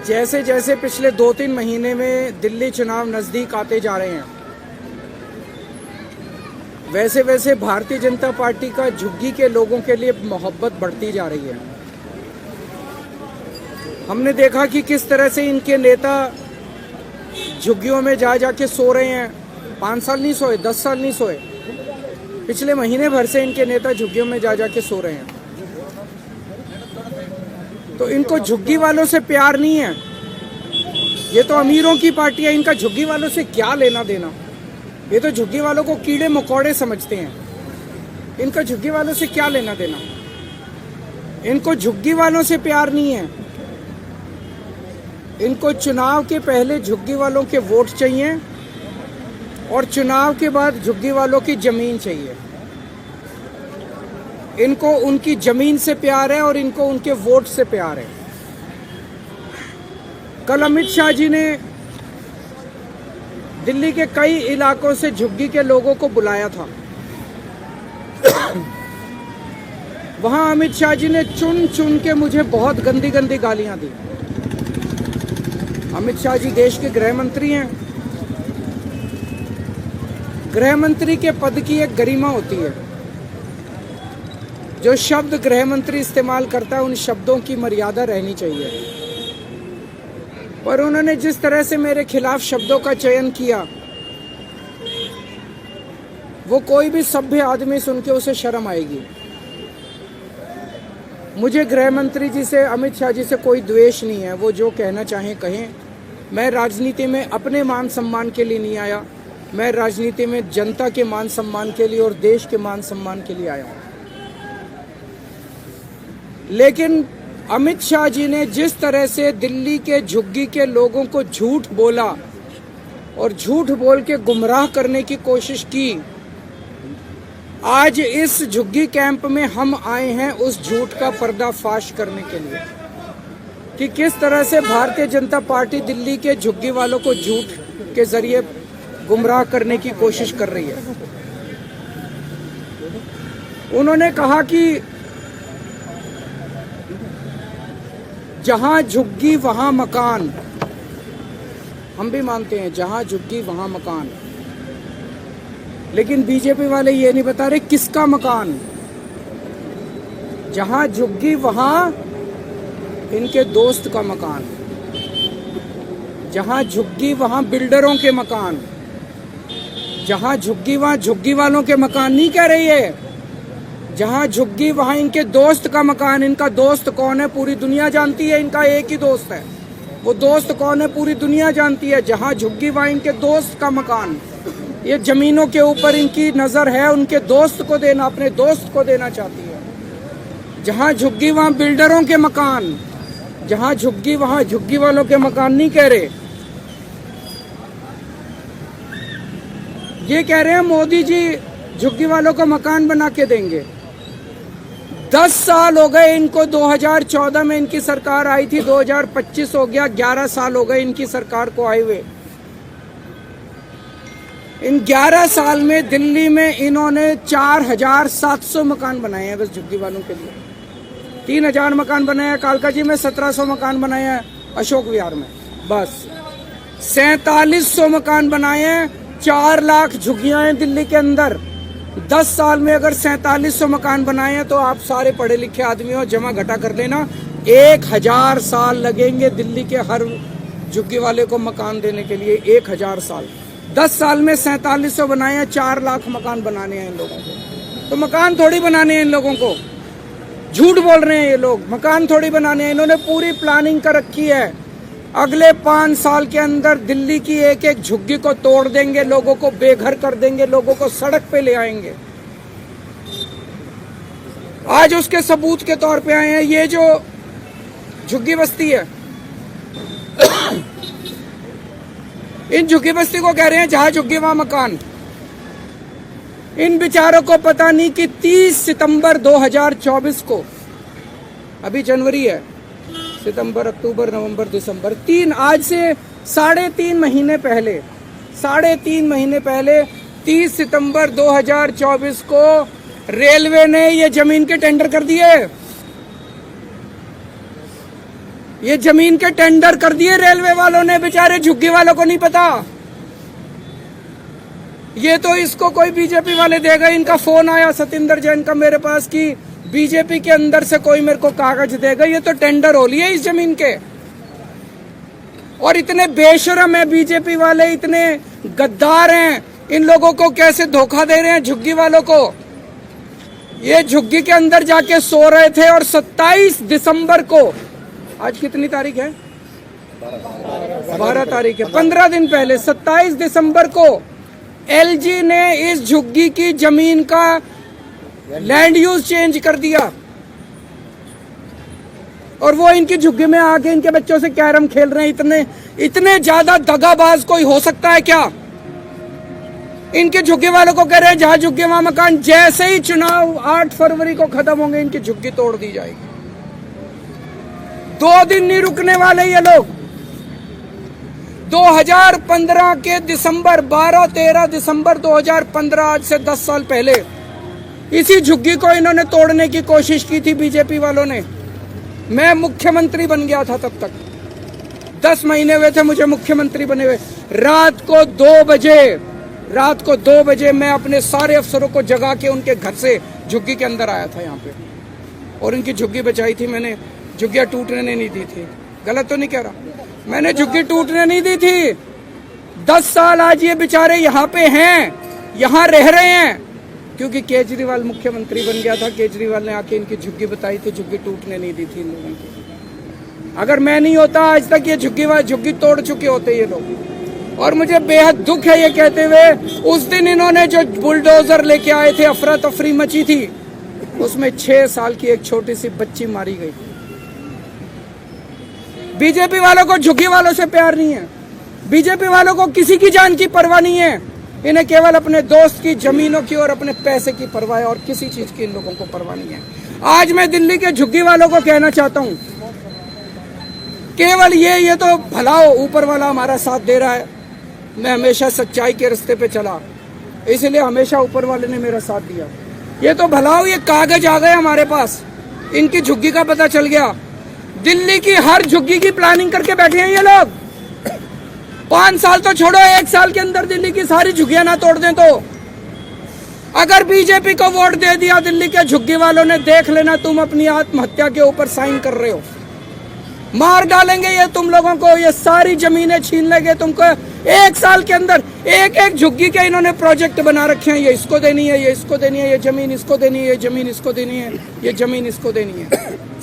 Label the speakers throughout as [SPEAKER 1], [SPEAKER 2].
[SPEAKER 1] जैसे जैसे पिछले 2-3 महीने में दिल्ली चुनाव नज़दीक आते जा रहे हैं, वैसे वैसे भारतीय जनता पार्टी का झुग्गी के लोगों के लिए मोहब्बत बढ़ती जा रही है। हमने देखा कि किस तरह से इनके नेता झुग्गियों में जा के सो रहे हैं। 5 साल नहीं सोए, 10 साल नहीं सोए, पिछले महीने भर से इनके नेता झुग्गियों में जा के सो रहे हैं। तो इनको झुग्गी वालों से प्यार नहीं है। ये तो अमीरों की पार्टी है, इनका झुग्गी वालों से क्या लेना देना। ये तो झुग्गी वालों को कीड़े मकोड़े समझते हैं, इनका झुग्गी वालों से क्या लेना देना। इनको झुग्गी वालों से प्यार नहीं है। इनको चुनाव के पहले झुग्गी वालों के वोट चाहिए और चुनाव के बाद झुग्गी वालों की जमीन चाहिए। इनको उनकी जमीन से प्यार है और इनको उनके वोट से प्यार है। कल अमित शाह जी ने दिल्ली के कई इलाकों से झुग्गी के लोगों को बुलाया था। वहां अमित शाह जी ने चुन चुन के मुझे बहुत गंदी गंदी गालियां दी। अमित शाह जी देश के गृह मंत्री हैं। गृह मंत्री के पद की एक गरिमा होती है। जो शब्द गृह मंत्री इस्तेमाल करता है उन शब्दों की मर्यादा रहनी चाहिए। पर उन्होंने जिस तरह से मेरे खिलाफ शब्दों का चयन किया, वो कोई भी सभ्य आदमी सुन के उसे शर्म आएगी। मुझे गृह मंत्री जी से, अमित शाह जी से कोई द्वेष नहीं है। वो जो कहना चाहें कहें। मैं राजनीति में अपने मान सम्मान के लिए नहीं आया, मैं राजनीति में जनता के मान सम्मान के लिए और देश के मान सम्मान के लिए आया हूं। लेकिन अमित शाह जी ने जिस तरह से दिल्ली के झुग्गी के लोगों को झूठ बोला और झूठ बोल के गुमराह करने की कोशिश की, आज इस झुग्गी कैंप में हम आए हैं उस झूठ का पर्दाफाश करने के लिए कि किस तरह से भारतीय जनता पार्टी दिल्ली के झुग्गी वालों को झूठ के जरिए गुमराह करने की कोशिश कर रही है। उन्होंने कहा कि जहां झुग्गी वहां मकान। हम भी मानते हैं जहां झुग्गी वहां मकान, लेकिन बीजेपी वाले ये नहीं बता रहे किसका मकान। जहां झुग्गी वहां इनके दोस्त का मकान, जहां झुग्गी वहां बिल्डरों के मकान, जहां झुग्गी वहां झुग्गी वालों के मकान नहीं कह रही है। जहां झुग्गी वहां इनके दोस्त का मकान। इनका दोस्त कौन है पूरी दुनिया जानती है। इनका एक ही दोस्त है, वो दोस्त कौन है पूरी दुनिया जानती है। जहां झुग्गी वहां इनके दोस्त का मकान। ये जमीनों के ऊपर इनकी नजर है, उनके दोस्त को देना, अपने दोस्त को देना चाहती है। जहां झुग्गी वहां बिल्डरों के मकान, जहां झुग्गी वहां झुग्गी वालों के मकान नहीं कह रहे। ये कह रहे हैं मोदी जी झुग्गी वालों को मकान बना के देंगे। 10 साल हो गए इनको। 2014 में इनकी सरकार आई थी, 2025 हो गया, 11 साल हो गए इनकी सरकार को आए हुए। इन 11 साल में दिल्ली में इन्होंने 4700 मकान बनाए हैं बस झुग्गी वालों के लिए। 3000 मकान बनाए हैं कालका जी में, 1700 मकान बनाए हैं अशोक विहार में, बस 4700 मकान बनाए हैं। 4 लाख झुग्गियां हैं दिल्ली के अंदर। 10 साल में अगर 4700 मकान बनाए हैं तो आप सारे पढ़े लिखे आदमी हो, जमा घटा कर देना, 1000 साल लगेंगे दिल्ली के हर झुग्गी वाले को मकान देने के लिए। 1000 साल। 10 साल में 4700 बनाए हैं, 4 लाख मकान बनाने हैं इन लोगों को। तो मकान थोड़ी बनाने हैं इन लोगों को, झूठ बोल रहे हैं ये लोग। मकान थोड़ी बनाने हैं, इन्होंने पूरी प्लानिंग कर रखी है। अगले 5 साल के अंदर दिल्ली की एक एक झुग्गी को तोड़ देंगे, लोगों को बेघर कर देंगे, लोगों को सड़क पे ले आएंगे। आज उसके सबूत के तौर पे आए हैं ये जो झुग्गी बस्ती है। इन झुग्गी बस्ती को कह रहे हैं जहां झुग्गी वहां मकान। इन बेचारों को पता नहीं कि 30 सितंबर 2024 को, अभी जनवरी है, सितंबर, अक्टूबर, नवंबर, दिसंबर, 3, आज से 3.5 महीने पहले, 3.5 महीने पहले 30 सितंबर 2024 को रेलवे ने ये जमीन के टेंडर कर दिए। ये जमीन के टेंडर कर दिए रेलवे वालों ने, बेचारे झुग्गी वालों को नहीं पता। ये तो इसको कोई बीजेपी वाले देगा। इनका फोन आया सतिंदर जैन का मेरे पास कि बीजेपी के अंदर से कोई मेरे को कागज देगा। ये तो टेंडर हो लिए इस जमीन के। और इतने बेशरम है बीजेपी वाले, इतने गद्दार हैं, इन लोगों को कैसे धोखा दे रहे हैं झुग्गी वालों को। ये झुग्गी के अंदर जाके सो रहे थे और 27 दिसंबर को, आज कितनी तारीख है? 12 तारीख है, 15 दिन पहले 27 दिसंबर को एलजी ने इस झुग्गी की जमीन का लैंड यूज चेंज कर दिया। और वो इनकी झुग्गी में आके इनके बच्चों से कैरम खेल रहे हैं। इतने ज्यादा दगाबाज कोई हो सकता है क्या? इनके झुग्गी वालों को कह रहे हैं जहां झुग्गी वहां मकान। जैसे ही चुनाव 8 फरवरी को खत्म होंगे इनकी झुग्गी तोड़ दी जाएगी। 2 दिन नहीं रुकने वाले ये लोग। 2015 के दिसंबर 12-13 दिसंबर 2015, आज से 10 साल पहले इसी झुग्गी को इन्होंने तोड़ने की कोशिश की थी बीजेपी वालों ने। मैं मुख्यमंत्री बन गया था तब तक, 10 महीने हुए थे मुझे मुख्यमंत्री बने हुए। रात को 2 बजे मैं अपने सारे अफसरों को जगा के उनके घर से झुग्गी के अंदर आया था यहाँ पे, और इनकी झुग्गी बचाई थी मैंने। झुग्गियां टूटने नहीं दी थी। गलत तो नहीं कह रहा, मैंने झुग्गी टूटने नहीं दी थी। 10 साल आज ये बेचारे यहाँ पे हैं, यहाँ रह रहे हैं, क्योंकि केजरीवाल मुख्यमंत्री बन गया था। केजरीवाल ने आके इनकी झुग्गी बताई थी, झुग्गी टूटने नहीं दी थी इन लोगों की। अगर मैं नहीं होता आज तक ये झुग्गी तोड़ चुके होते ये लोग। और मुझे बेहद दुख है ये कहते हुए, उस दिन इन्होंने जो बुलडोजर लेके आए थे, अफरा तफरी मची थी, उसमें 6 साल की एक छोटी सी बच्ची मारी गई। बीजेपी वालों को झुग्गी वालों से प्यार नहीं है। बीजेपी वालों को किसी की जान की परवाह नहीं है। इन्हें केवल अपने दोस्त की जमीनों की और अपने पैसे की परवाह है, और किसी चीज की इन लोगों को परवाह नहीं है। आज मैं दिल्ली के झुग्गी वालों को कहना चाहता हूं, केवल ये तो भला हो, ऊपर वाला हमारा साथ दे रहा है। मैं हमेशा सच्चाई के रास्ते पे चला, इसलिए हमेशा ऊपर वाले ने मेरा साथ दिया। ये तो भला हो, ये कागज आ गए हमारे पास, इनकी झुग्गी का पता चल गया। दिल्ली की हर झुग्गी की प्लानिंग करके बैठे हैं ये लोग। 5 साल तो छोड़ो, 1 साल के अंदर दिल्ली की सारी झुग्गियां ना तोड़ दें तो। अगर बीजेपी को वोट दे दिया दिल्ली के झुग्गी वालों ने, देख लेना तुम अपनी आत्महत्या के ऊपर साइन कर रहे हो। मार डालेंगे ये तुम लोगों को, ये सारी जमीनें छीन लेंगे तुमको। 1 साल के अंदर एक झुग्गी के इन्होंने प्रोजेक्ट बना रखे हैं। ये इसको देनी है, ये इसको देनी है, ये जमीन इसको देनी है, ये जमीन इसको देनी है, ये जमीन इसको देनी है।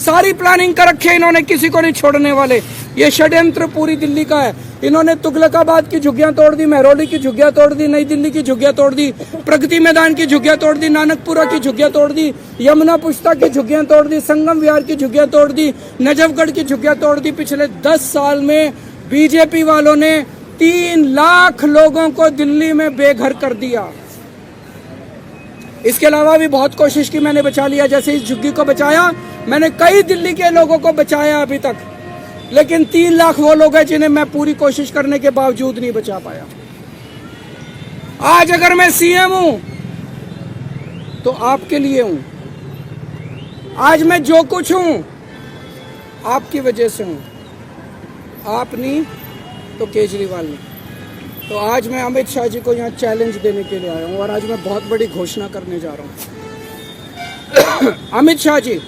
[SPEAKER 1] सारी प्लानिंग कर रखी है इन्होंने, किसी को नहीं छोड़ने वाले। ये षड्यंत्र पूरी दिल्ली का है। इन्होंने तुगलकाबाद की झुग्गियां तोड़ दी, महरौली की झुग्गियां तोड़ दी, नई दिल्ली की झुग्गियां तोड़ दी, प्रगति मैदान की झुग्गियां तोड़ दी, नानकपुरा की झुग्गियां तोड़ दी, यमुना पुष्ता की झुग्गियां तोड़ दी, संगम विहार की झुग्गियां तोड़ दी, नजफगढ़ की झुग्गियां तोड़ दी। पिछले 10 साल में बीजेपी वालों ने 3 लाख लोगों को दिल्ली में बेघर कर दिया। इसके अलावा भी बहुत कोशिश की मैंने, बचा लिया। जैसे इस झुग्गी को बचाया मैंने, कई दिल्ली के लोगों को बचाया अभी तक, लेकिन 3 लाख वो लोग हैं जिन्हें मैं पूरी कोशिश करने के बावजूद नहीं बचा पाया। आज अगर मैं सीएम हूं तो आपके लिए हूं। आज मैं जो कुछ हूं आपकी वजह से हूं। आप नहीं तो केजरीवाल नहीं। तो आज मैं अमित शाह जी को यहाँ चैलेंज देने के लिए आया हूँ, और आज मैं बहुत बड़ी घोषणा करने जा रहा हूँ। अमित शाह जी,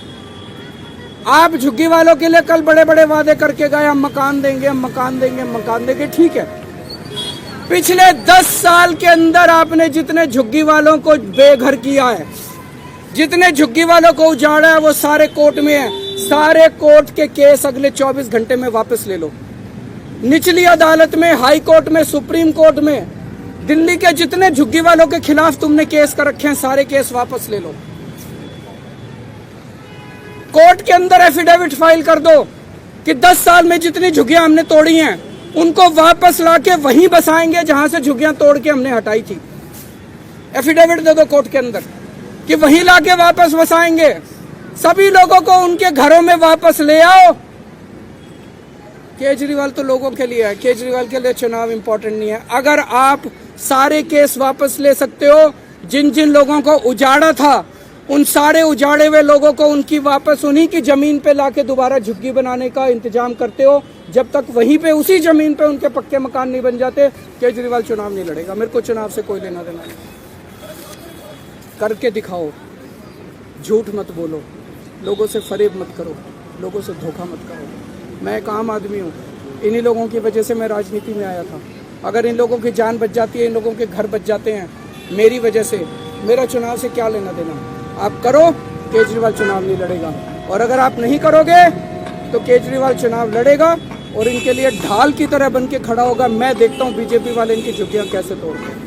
[SPEAKER 1] आप झुग्गी वालों के लिए कल बड़े बड़े वादे करके गए, हम मकान देंगे, हम मकान देंगे, हम मकान देंगे। ठीक है, पिछले 10 साल के अंदर आपने जितने झुग्गी वालों को बेघर किया है, जितने झुग्गी वालों को उजाड़ा है, वो सारे कोर्ट में है। सारे कोर्ट के केस अगले 24 घंटे में वापस ले लो। निचली अदालत में, हाई कोर्ट में, सुप्रीम कोर्ट में, दिल्ली के जितने झुग्गी वालों के खिलाफ तुमने केस कर रखे हैं, सारे केस वापस ले लो। कोर्ट के अंदर एफिडेविट फाइल कर दो कि 10 साल में जितनी झुग्गियां हमने तोड़ी हैं उनको वापस लाके वहीं बसाएंगे जहां से झुग्गियां तोड़ के हमने हटाई थी। एफिडेविट दे दो कोर्ट के अंदर कि वहीं लाके वापस बसाएंगे। सभी लोगों को उनके घरों में वापस ले आओ। केजरीवाल तो लोगों के लिए है, केजरीवाल के लिए चुनाव इंपॉर्टेंट नहीं है। अगर आप सारे केस वापस ले सकते हो, जिन जिन लोगों को उजाड़ा था उन सारे उजाड़े हुए लोगों को उनकी वापस उन्हीं की जमीन पे लाके दोबारा झुग्गी बनाने का इंतजाम करते हो। जब तक वहीं पे उसी जमीन पे उनके पक्के मकान नहीं बन जाते, केजरीवाल चुनाव नहीं लड़ेगा। मेरे को चुनाव से कोई लेना देना नहीं। करके दिखाओ, झूठ मत बोलो, लोगों से फरेब मत करो, लोगों से धोखा मत करो। मैं एक आम आदमी हूँ, इन्हीं लोगों की वजह से मैं राजनीति में आया था। अगर इन लोगों की जान बच जाती है, इन लोगों के घर बच जाते हैं मेरी वजह से, मेरा चुनाव से क्या लेना देना। आप करो, केजरीवाल चुनाव नहीं लड़ेगा। और अगर आप नहीं करोगे तो केजरीवाल चुनाव लड़ेगा और इनके लिए ढाल की तरह बन के खड़ा होगा। मैं देखता हूँ बीजेपी वाले इनकी झुग्गियाँ कैसे तोड़ते हैं।